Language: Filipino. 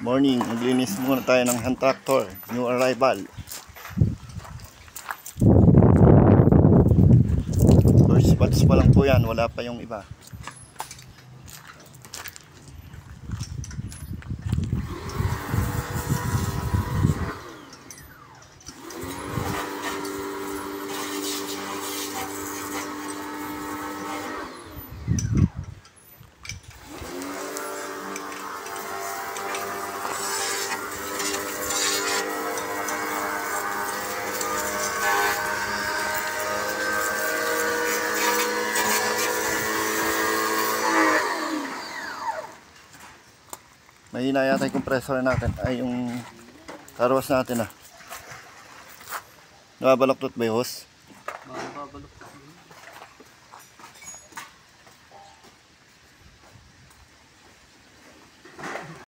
Morning, maglinis muna tayo ng hand tractor, new arrival. First batch pa lang po yan, wala pa yung iba. Mahina yata yung compressor natin, ay yung carwash natin ah. Nababaloktot ba yung hose? Nababaloktot.